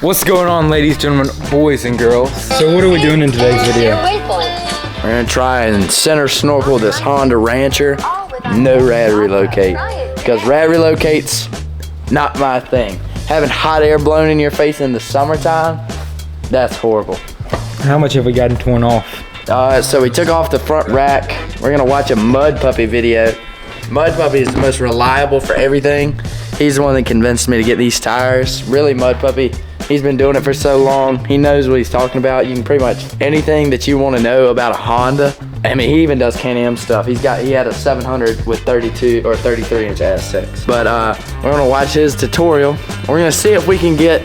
What's going on, ladies, gentlemen, boys and girls? So what are we doing in today's video? We're gonna try and center snorkel this Honda Rancher. No rad relocate, because rad relocate's not my thing. Having hot air blown in your face in the summertime, that's horrible. How much have we gotten torn off? So we took off the front rack. We're gonna watch a Mud Puppy video. Mud Puppy is the most reliable for everything. He's the one that convinced me to get these tires. Really, Mud Puppy, he's been doing it for so long. He knows what he's talking about. You can pretty much anything that you want to know about a Honda. I mean, he even does Can-Am stuff. He had a 700 with 32 or 33-inch ass-6. But we're gonna watch his tutorial. We're gonna see if we can get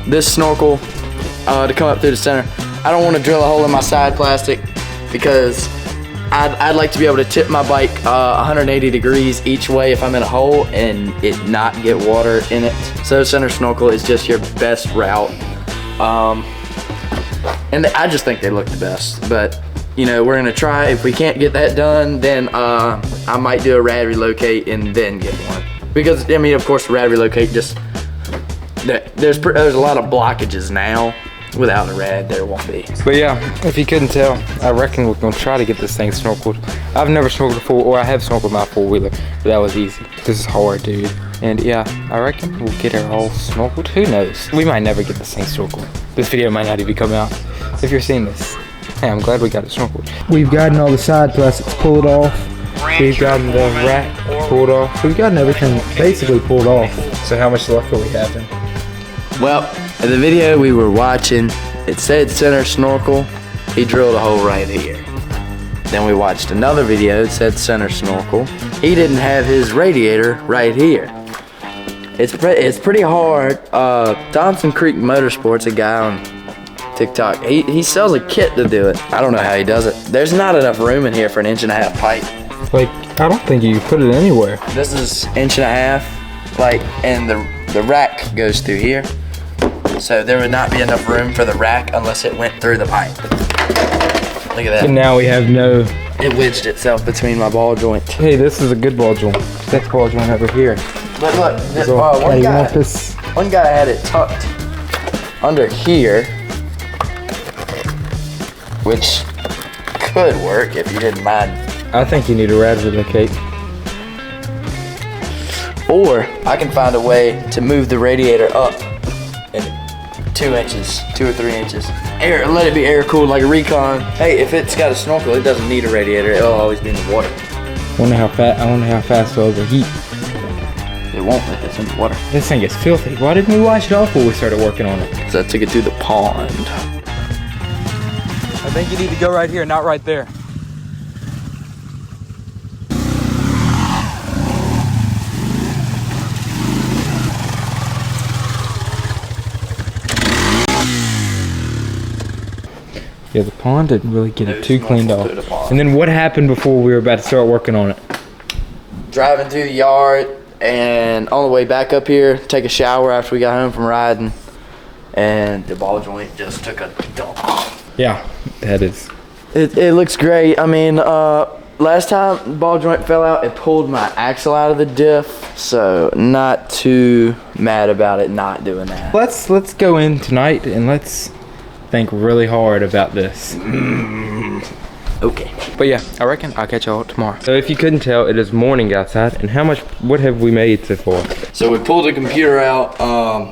this snorkel to come up through the center. I don't want to drill a hole in my side plastic because I'd like to be able to tip my bike 180 degrees each way if I'm in a hole and it not get water in it. So center snorkel is just your best route. And I just think they look the best. But you know, we're gonna try. If we can't get that done, then I might do a rad relocate and then get one. Because I mean, of course, rad relocate just there's a lot of blockages now. Without a rad, there won't be. But yeah, if you couldn't tell, I reckon we're gonna try to get this thing snorkeled. I've never snorkeled before, or I have snorkeled my four-wheeler, but that was easy. This is hard, dude. And yeah, I reckon we'll get it all snorkeled. Who knows? We might never get this thing snorkeled. This video might not even come out. If you're seeing this, hey, I'm glad we got it snorkeled. We've gotten all the side plastics pulled off. We've gotten the rack pulled off. We've gotten everything basically pulled off. So how much luck are we having? Well, in the video we were watching, it said center snorkel. He drilled a hole right here. Then we watched another video, it said center snorkel. He didn't have his radiator right here. It's pretty hard. Thompson Creek Motorsports, a guy on TikTok, he sells a kit to do it. I don't know how he does it. There's not enough room in here for an 1.5-inch pipe. Like, I don't think you can put it anywhere. This is 1.5 inch, like, and the rack goes through here. So there would not be enough room for the rack unless it went through the pipe. Look at that. And now we have no... It wedged itself between my ball joint. Hey, this is a good ball joint. That ball joint over here. Look, one guy had it tucked under here, which could work if you didn't mind. I think you need a rad relocate. Or I can find a way to move the radiator up in 2 inches, 2 or 3 inches. Let it be air cooled like a Recon. Hey, if it's got a snorkel, it doesn't need a radiator. It'll always be in the water. I wonder how fast it'll overheat. It won't if it's in the water. This thing is filthy. Why didn't we wash it off before we started working on it? So I took it through the pond. I think you need to go right here, not right there. Yeah, the pond didn't really get it too cleaned off. And then what happened before we were about to start working on it? Driving through the yard and on the way back up here, take a shower after we got home from riding, and the ball joint just took a dump. Yeah, that is. It looks great. I mean, last time the ball joint fell out, it pulled my axle out of the diff, so not too mad about it not doing that. Let's go in tonight and let's think really hard about this. Okay. But yeah, I reckon I'll catch y'all tomorrow. So if you couldn't tell, it is morning outside, and what have we made so far? So we pulled the computer out,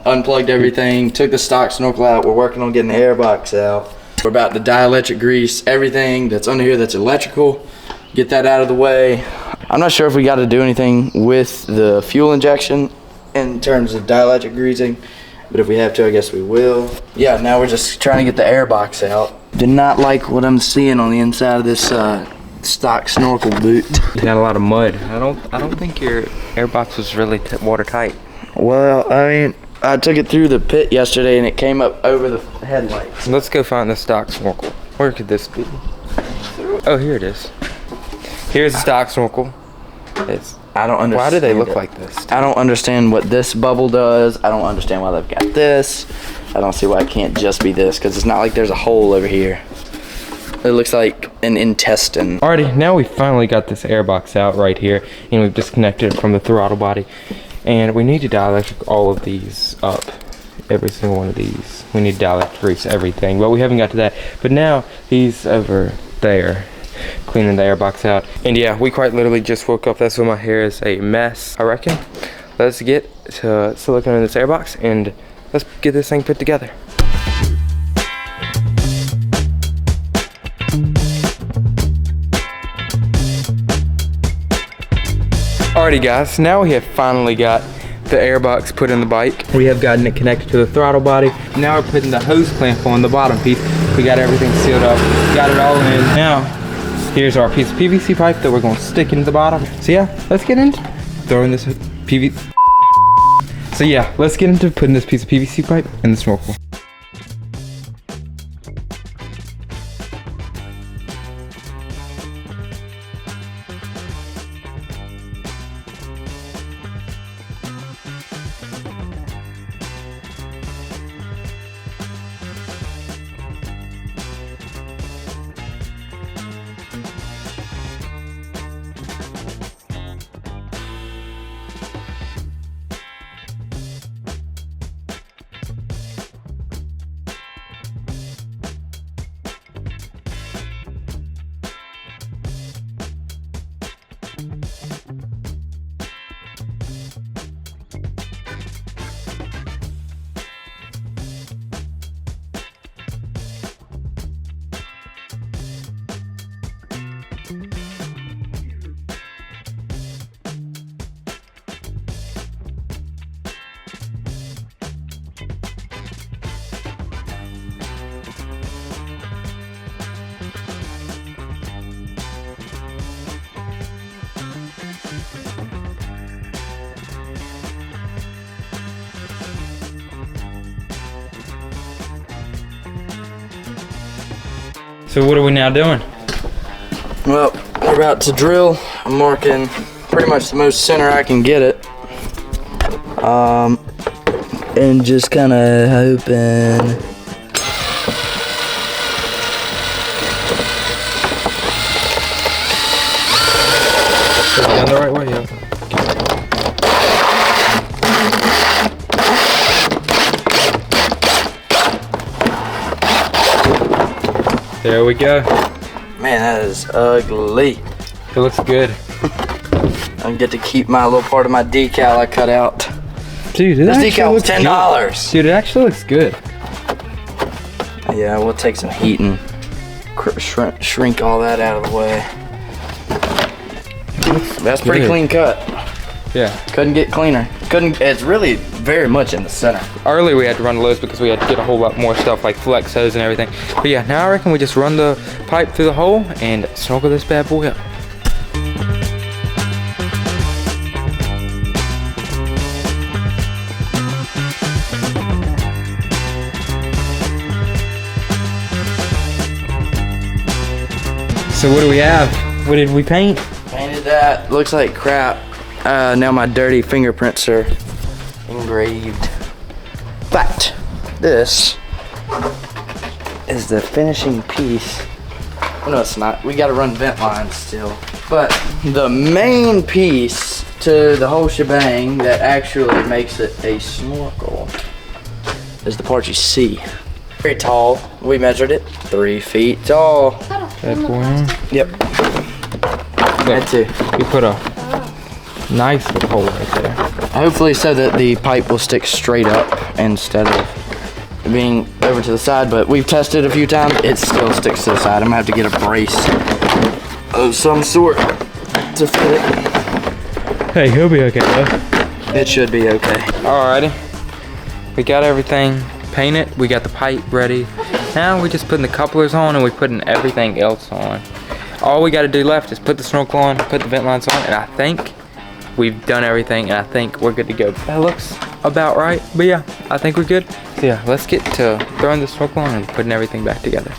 unplugged everything, took the stock snorkel out. We're working on getting the air box out. We're about to dielectric grease everything that's under here that's electrical, get that out of the way. I'm not sure if we got to do anything with the fuel injection in terms of dielectric greasing, but if we have to, I guess we will. Yeah, now we're just trying to get the air box out. Do not like what I'm seeing on the inside of this stock snorkel boot. It's got a lot of mud. I don't think your air box was really watertight. Well, I mean, I took it through the pit yesterday and it came up over the headlights. Let's go find the stock snorkel. Where could this be? Oh, here it is. Here's the stock snorkel. I don't understand. Why do they look like this? I don't understand what this bubble does. I don't understand why they've got this. I don't see why it can't just be this, because it's not like there's a hole over here. It looks like an intestine. Alrighty, now we finally got this air box out right here, and we've disconnected it from the throttle body. And we need to dielectric all of these up. every single one of these. We need dielectric grease everything, but we haven't got to that. But now he's over there cleaning the airbox out. And yeah, we quite literally just woke up. That's why my hair is a mess, I reckon. Let's get to silicone in this airbox and let's get this thing put together. Alrighty guys, now we have finally got the airbox put in the bike. We have gotten it connected to the throttle body. Now we're putting the hose clamp on the bottom piece. We got everything sealed up, got it all in. Now, here's our piece of PVC pipe that we're gonna stick into the bottom. So yeah, let's get into throwing this PVC. So yeah, let's get into putting this piece of PVC pipe in the snorkel. So what are we now doing? Well, we're about to drill. I'm marking pretty much the most center I can get it. And just kind of hoping. Down the right way, yeah. There we go. Man, that is ugly. It looks good. I get to keep my little part of my decal I cut out. Dude, this decal was $10. Dude, it actually looks good. Yeah, we'll take some heat and shrink all that out of the way. That's pretty clean cut. Yeah. Couldn't get cleaner. It's really very much in the center. Earlier we had to run lows because we had to get a whole lot more stuff like flex hose and everything. But yeah, now I reckon we just run the pipe through the hole and snorkel this bad boy up. So what do we have? What did we paint? Painted that. Looks like crap. Now my dirty fingerprints are engraved. But this is the finishing piece. Oh, no, it's not. We gotta run vent lines still. But the main piece to the whole shebang that actually makes it a snorkel is the part you see. Very tall. We measured it. 3 feet tall. That boy on. Yep. Had to. We put a nice little hole right there. Hopefully so that the pipe will stick straight up instead of being over to the side, but we've tested a few times, it still sticks to the side. I'm gonna have to get a brace of some sort to fit it. Hey, he'll be okay though. It should be okay. Alrighty. We got everything painted, we got the pipe ready. Now we're just putting the couplers on and we're putting everything else on. All we gotta do left is put the snorkel on, put the vent lines on, and I think we've done everything and I think we're good to go. That looks about right, but yeah, I think we're good. So yeah, let's get to throwing the snorkel on and putting everything back together.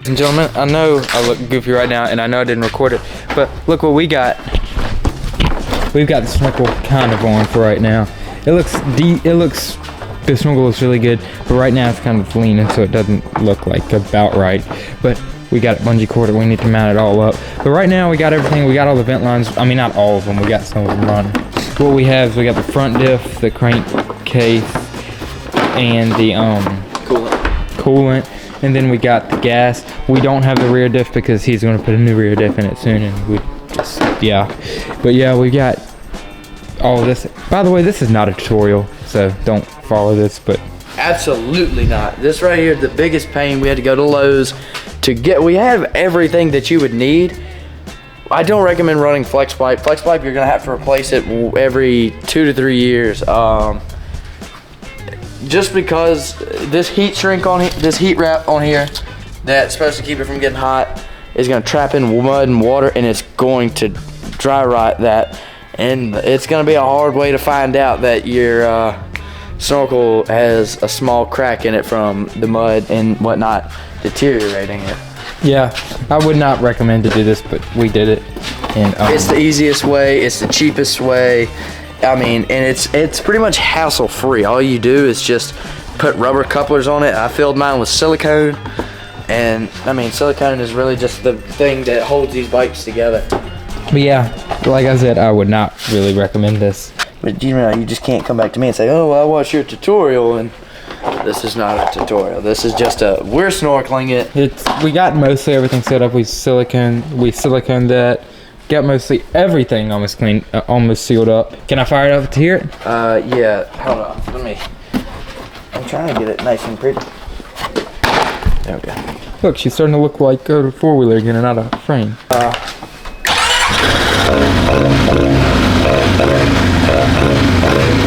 Ladies and gentlemen, I know I look goofy right now, and I know I didn't record it, but look what we got. We've got the snorkel kind of on for right now. It looks the snorkel looks really good, but right now it's kind of leaning, so it doesn't look like about right. But we got it bungee corded. We need to mount it all up. But right now we got everything. We got all the vent lines. I mean, not all of them. We got some of them running. What we have is we got the front diff, the crankcase, and the coolant, and then we got the gas. We don't have the rear diff because he's going to put a new rear diff in it soon, and we just, yeah. But yeah, we got all of this. By the way, this is not a tutorial, so don't follow this, but absolutely not. This right here, the biggest pain. We had to go to Lowe's to get. We have everything that you would need. I don't recommend running flex pipe. Flex pipe, you're gonna have to replace it every 2 to 3 years. Just because this heat shrink on this heat wrap on here that's supposed to keep it from getting hot is gonna trap in mud and water, and it's going to dry rot that, and it's gonna be a hard way to find out that your snorkel has a small crack in it from the mud and whatnot deteriorating it. yeah, I would not recommend to do this, but we did it, and it's the easiest way. It's the cheapest way. I mean, and it's pretty much hassle free. All you do is just put rubber couplers on it. I filled mine with silicone, and I mean, silicone is really just the thing that holds these bikes together. but yeah, like I said, I would not really recommend this. But you know, you just can't come back to me and say, "Oh, well, I watched your tutorial," and this is not a tutorial. This is just we're snorkeling it. We got mostly everything set up. We siliconed that. Got mostly everything almost clean, almost sealed up. Can I fire it up to hear it? Yeah. Hold on. I'm trying to get it nice and pretty. There we go. Look, she's starting to look like a four-wheeler again and not a frame.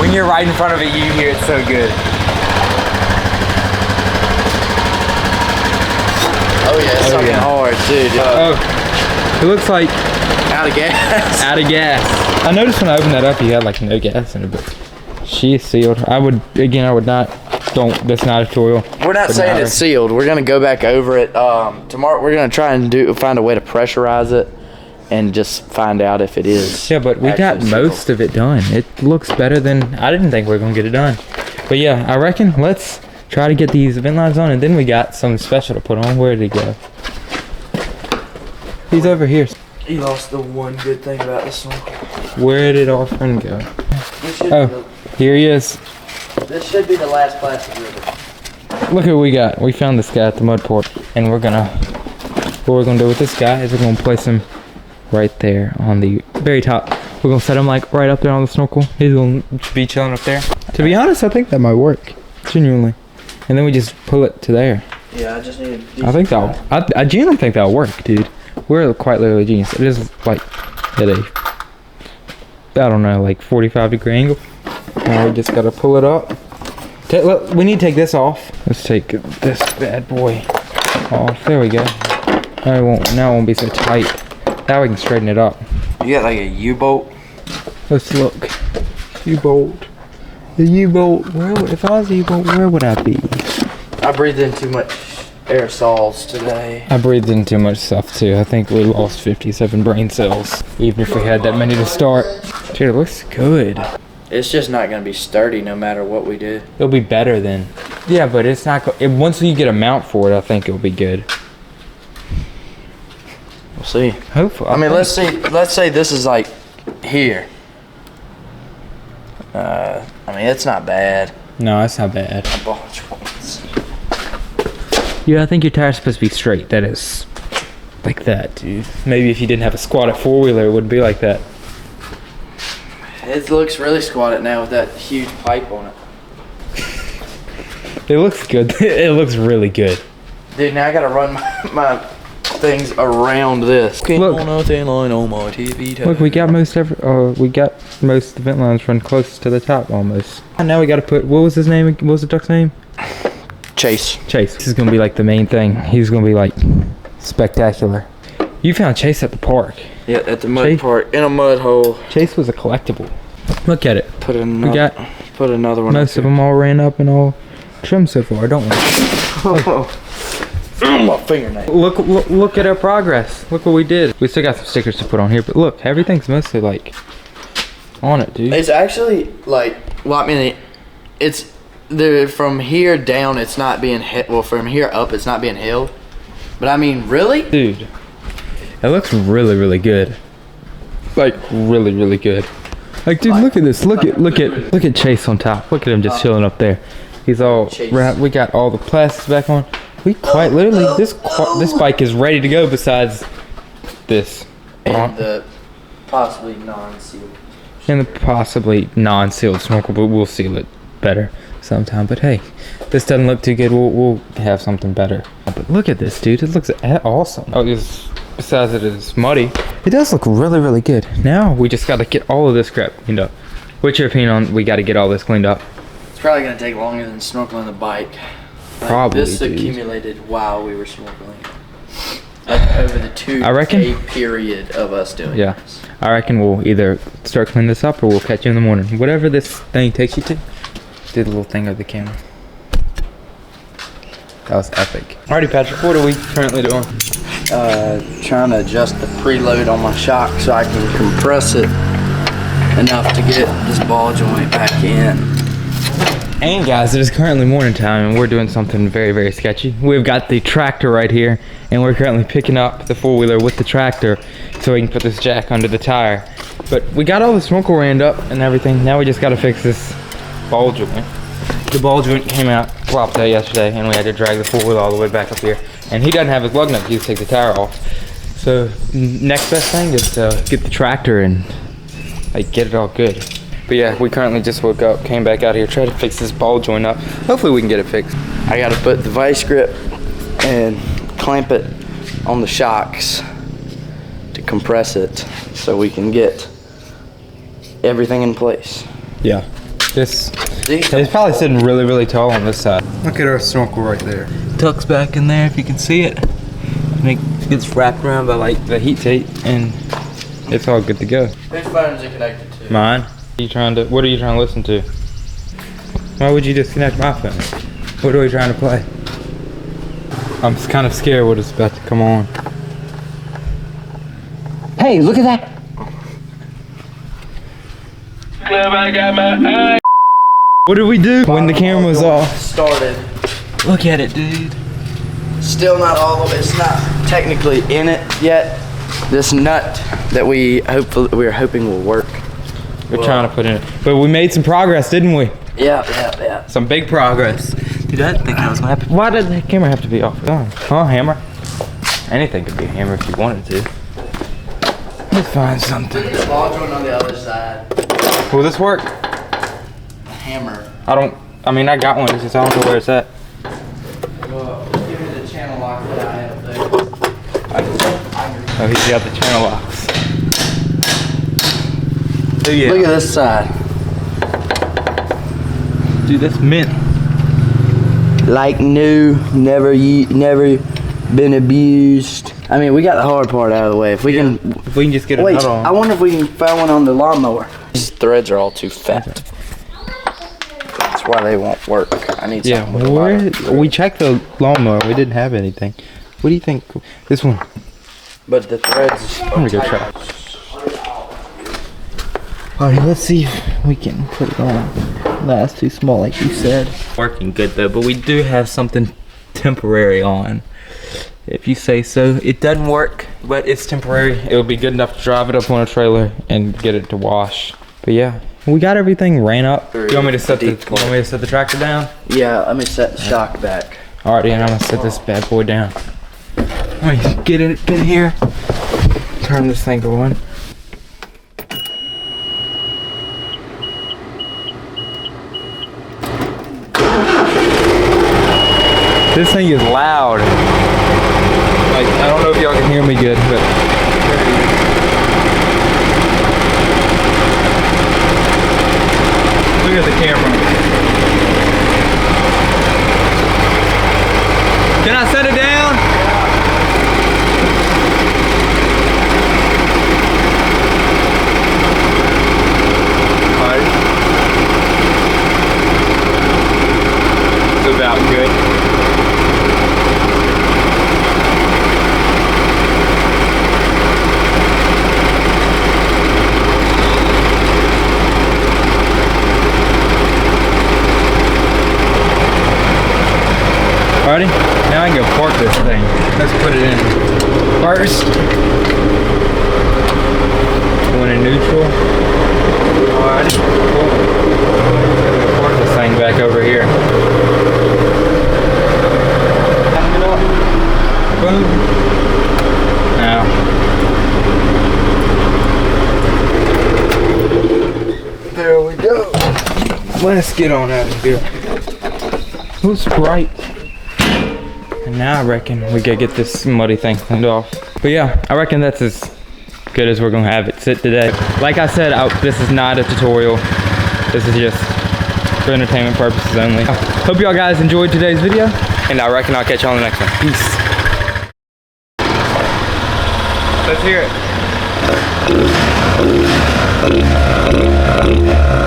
When you're right in front of it, you hear it so good. Oh yeah, it's sucking hard too, dude. It looks like out of gas. Out of gas. I noticed when I opened that up, you had like no gas in it, but she is sealed. I would not. That's not a tutorial. We're not saying it's sealed. We're gonna go back over it tomorrow. We're gonna try and find a way to pressurize it and just find out if it is. Yeah, but we got most of it done. It looks better than I didn't think we were gonna get it done. But yeah, I reckon let's try to get these vent lines on, and then we got something special to put on. Where did he go? He's over here. He lost the one good thing about this one. Where did our friend go? Oh, here he is. This should be the last plastic river. Look at what we got. We found this guy at the mud port, and what we're gonna do with this guy is we're gonna place him right there on the very top. We're gonna set him like right up there on the snorkel. He's gonna be chilling up there. To be honest, I think that might work, genuinely. And then we just pull it to there. Yeah, I just need. I genuinely think that'll work, dude. We're quite literally genius. It is like at a, I don't know, like 45-degree angle. Now we just gotta pull it up. Look, we need to take this off. Let's take this bad boy off. There we go. Now it won't be so tight. Now we can straighten it up. You got like a U-bolt? Let's look. U-bolt. The U-bolt. If I was a U-bolt, where would I be? I breathed in too much aerosols today. I breathed in too much stuff too. I think we lost 57 brain cells, even if we had that many to start. Dude, it looks good. It's just not gonna be sturdy no matter what we do. It'll be better then. Yeah, but it's not. Once you get a mount for it, I think it'll be good. We'll see. Hopefully. I mean, let's see. Let's say this is like here. I mean, it's not bad. No, it's not bad. A bunch of ones. Yeah, I think your tire's supposed to be straight. That is like that, dude. Maybe if you didn't have a squatted four-wheeler, it wouldn't be like that. It looks really squatted now with that huge pipe on it. It looks good. It looks really good. Dude, now I gotta run my things around this. Look, on a line on my TV. Look, we got most of the vent lines run close to the top almost. And now we gotta put, what was his name? What was the duck's name? Chase. This is gonna be like the main thing. He's gonna be like spectacular. You found Chase at the park. Yeah, at the mud park, in a mud hole. Chase was a collectible. Look at it. Put another one. Most of them all ran up and all trimmed so far, don't we? Oh. My fingernail. Look at our progress. Look what we did. We still got some stickers to put on here, but look, everything's mostly like on it, dude. It's actually like, well, I mean, it's there from here down. It's not being hit. Well, from here up, it's not being held. But I mean, really, dude, it looks really good. Like really good. Like, dude, look at this. Look at Chase on top. Look at him just chilling up there. He's all wrapped. We got all the plastics back on. We quite literally this bike is ready to go. Besides this and the possibly non-sealed. And the possibly non-sealed snorkel, but we'll seal it better sometime. But hey, this doesn't look too good. We'll have something better. But look at this, dude. It looks awesome. Oh, besides it is muddy, it does look really good. Now we just got to get all of this crap cleaned up. What's your opinion on we got to get all this cleaned up? It's probably gonna take longer than snorkeling the bike. Like, probably. This accumulated while we were snorkeling. Like over the 2-day period of us doing this. I reckon we'll either start cleaning this up or we'll catch you in the morning. Whatever this thing takes you to. Did the little thing of the camera. That was epic. Alrighty, Patrick, what are we currently doing? Trying to adjust the preload on my shock so I can compress it enough to get this ball joint back in. And guys, it is currently morning time and we're doing something very sketchy. We've got the tractor right here and we're currently picking up the four-wheeler with the tractor so we can put this jack under the tire. But we got all the snorkel rammed up and everything. Now we just got to fix this ball joint. The ball joint came out, flopped out yesterday, and we had to drag the four-wheeler all the way back up here. And he doesn't have his lug nut, he just take the tire off. So next best thing is to get the tractor and like get it all good. But yeah, we currently just woke up, came back out here, tried to fix this ball joint up. Hopefully we can get it fixed. I gotta put the vice grip and clamp it on the shocks to compress it so we can get everything in place. Yeah. It's probably sitting really tall on this side. Look at our snorkel right there. Tucks back in there if you can see it. And it gets wrapped around by like the heat tape and it's all good to go. Which phone is it connected to? Mine. What are you trying to listen to? Why would you disconnect my phone? What are we trying to play? I'm kind of scared what is about to come on. Hey, look at that! What did we do when the camera was off? Started. Look at it, dude. Still not all the way. It's not technically in it yet. This nut that we're hoping will work. We're trying to put in it, but we made some progress, didn't we? Yeah. Some big progress. Dude, I didn't think that was gonna happen. Why did the camera have to be off? Huh, hammer? Anything could be a hammer if you wanted to. Let's find something. Put the ball joint on the other side. Will this work? A hammer. I mean, I got one. It's just I don't know where it's at. Well, give me the channel lock that I have there. Oh, he's got the channel locks. Oh, yeah. Look at this side. Dude, that's mint. Like new, never been abused. I mean, we got the hard part out of the way. If we can just get a nut on. I wonder if we can find one on the lawnmower. These threads are all too fat. That's why they won't work. I need something with a lot. We checked the lawnmower. We didn't have anything. What do you think? This one. But the threads. I'm gonna go try. Alright, let's see if we can put it on. That's too small, like you said. Working good though, but we do have something temporary on. If you say so. It doesn't work, but it's temporary. It'll be good enough to drive it up on a trailer and get it to wash. But yeah, we got everything ran up. You want me to set the tractor down? Yeah, let me set the shock back. Alright, and I'm gonna set this bad boy down. Let me get it in here. Turn this thing on. This thing is loud. Like, I don't know if y'all can hear me good, but look at the camera. Can I set it down? Alright. It's about good. this thing. Let's put it in first. One in neutral. Alright, cool. Park this thing back over here. Tighten it up. Boom. Now. There we go. Let's get on out of here. Looks bright. And now I reckon we gotta get this muddy thing cleaned off. But yeah, I reckon that's as good as we're gonna have it sit today. Like I said, this is not a tutorial. This is just for entertainment purposes only. Hope y'all guys enjoyed today's video, and I reckon I'll catch you on the next one. Peace. Let's hear it.